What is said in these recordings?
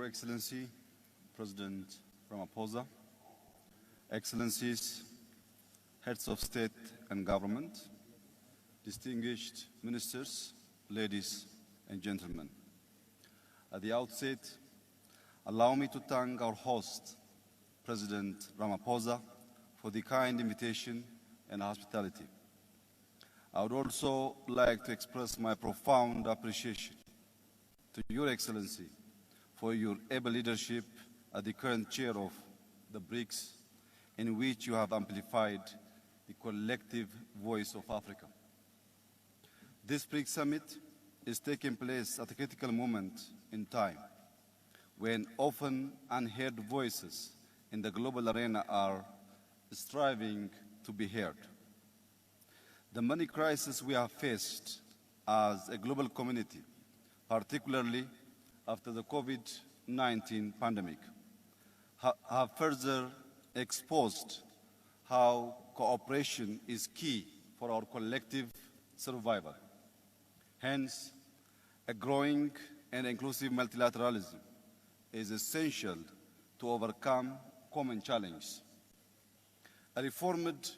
Your Excellency, President Ramaphosa, Excellencies, Heads of State and Government, distinguished ministers, ladies and gentlemen. At the outset, allow me to thank our host, President Ramaphosa, for the kind invitation and hospitality. I would also like to express my profound appreciation to Your Excellency for your able leadership as the current chair of the BRICS, in which you have amplified the collective voice of Africa. This BRICS summit is taking place at a critical moment in time, when often unheard voices in the global arena are striving to be heard. The many crises we have faced as a global community, particularly after the COVID-19 pandemic, have further exposed how cooperation is key for our collective survival. Hence, a growing and inclusive multilateralism is essential to overcome common challenges. A reformed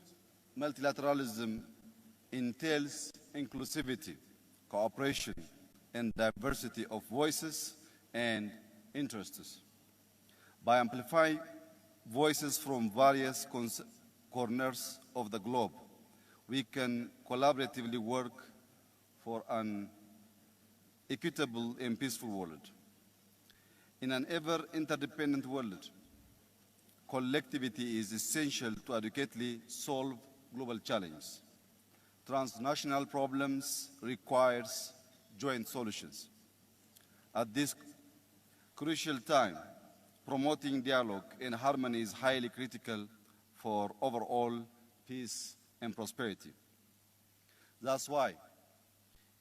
multilateralism entails inclusivity, cooperation, and diversity of voices and interests. By amplifying voices from various corners of the globe, we can collaboratively work for an equitable and peaceful world. In an ever-interdependent world, collectivity is essential to adequately solve global challenges. Transnational problems requires joint solutions. At this crucial time, promoting dialogue and harmony is highly critical for overall peace and prosperity. That's why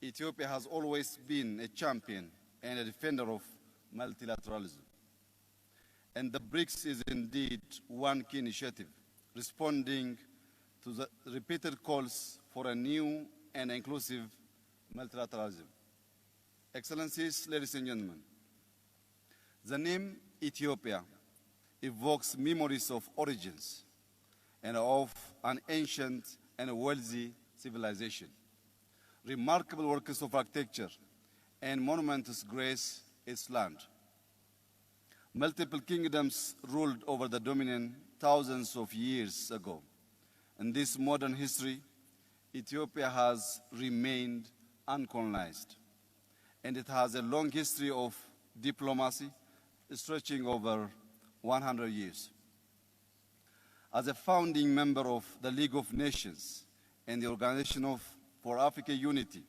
Ethiopia has always been a champion and a defender of multilateralism. And the BRICS is indeed one key initiative, responding to the repeated calls for a new and inclusive multilateralism. Excellencies, ladies and gentlemen, the name Ethiopia evokes memories of origins and of an ancient and wealthy civilization. Remarkable works of architecture and monuments grace its land. Multiple kingdoms ruled over the dominion thousands of years ago. In this modern history, Ethiopia has remained uncolonized, and it has a long history of diplomacy stretching over 100 years. As a founding member of the League of Nations and the Organization for African Unity,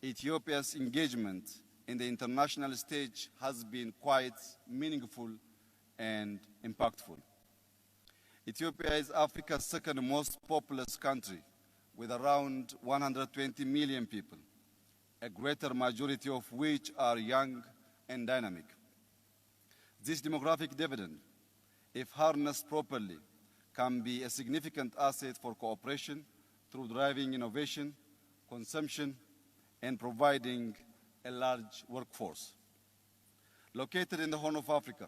Ethiopia's engagement in the international stage has been quite meaningful and impactful. Ethiopia is Africa's second most populous country, with around 120 million people, a greater majority of which are young and dynamic. This demographic dividend, if harnessed properly, can be a significant asset for cooperation through driving innovation, consumption, and providing a large workforce. Located in the Horn of Africa,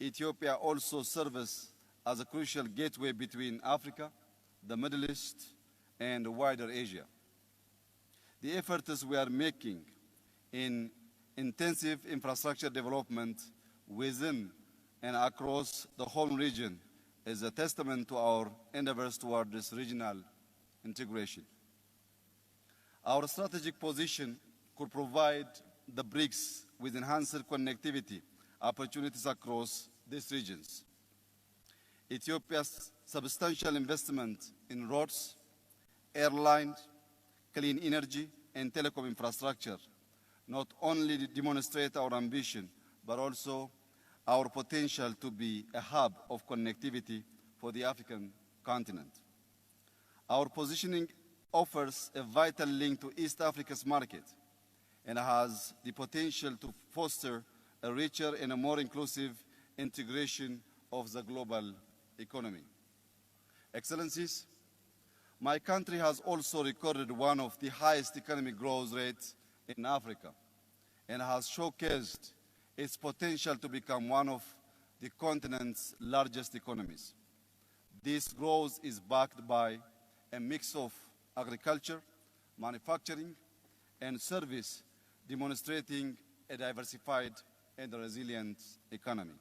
Ethiopia also serves as a crucial gateway between Africa, the Middle East, and wider Asia. The efforts we are making in intensive infrastructure development within and across the whole region is a testament to our endeavors toward this regional integration. Our strategic position could provide the BRICS with enhanced connectivity opportunities across these regions. Ethiopia's substantial investment in roads, airlines, clean energy, and telecom infrastructure not only demonstrate our ambition, but also our potential to be a hub of connectivity for the African continent. Our positioning offers a vital link to East Africa's market and has the potential to foster a richer and a more inclusive integration of the global economy. Excellencies, my country has also recorded one of the highest economic growth rates in Africa and has showcased its potential to become one of the continent's largest economies. This growth is backed by a mix of agriculture, manufacturing, and service, demonstrating a diversified and resilient economy.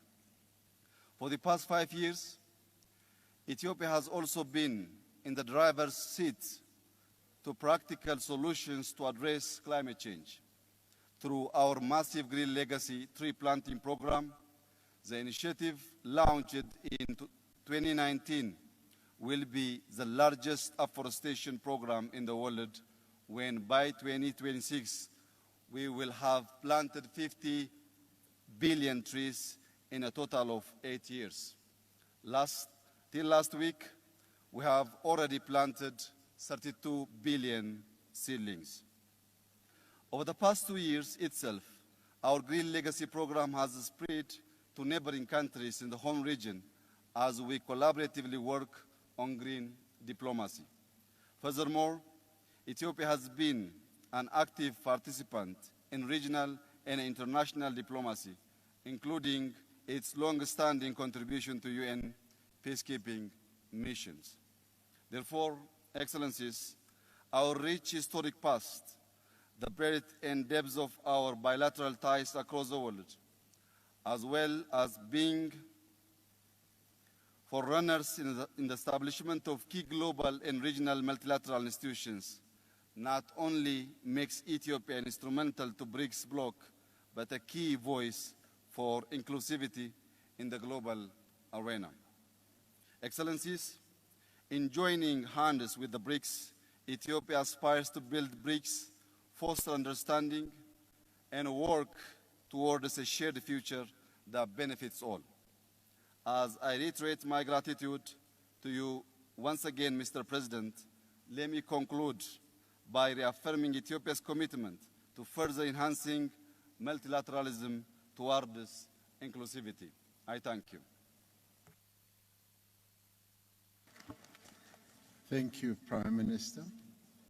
For the past 5 years, Ethiopia has also been in the driver's seat to practical solutions to address climate change. Through our massive Green Legacy tree planting program, the initiative launched in 2019 will be the largest afforestation program in the world, when by 2026 we will have planted 50 billion trees in a total of 8 years. Till last week, we have already planted 32 billion seedlings. Over the past 2 years itself, our Green Legacy program has spread to neighboring countries in the home region as we collaboratively work on green diplomacy. Furthermore, Ethiopia has been an active participant in regional and international diplomacy, including its long-standing contribution to UN peacekeeping missions. Therefore, Excellencies, our rich historic past, the breadth and depth of our bilateral ties across the world, as well as being forerunners in the establishment of key global and regional multilateral institutions, not only makes Ethiopia instrumental to BRICS bloc, but a key voice for inclusivity in the global arena. Excellencies, in joining hands with the BRICS, Ethiopia aspires to build BRICS, foster understanding, and work towards a shared future that benefits all. As I reiterate my gratitude to you once again, Mr. President, let me conclude by reaffirming Ethiopia's commitment to further enhancing multilateralism towards inclusivity. I thank you. Thank you, Prime Minister.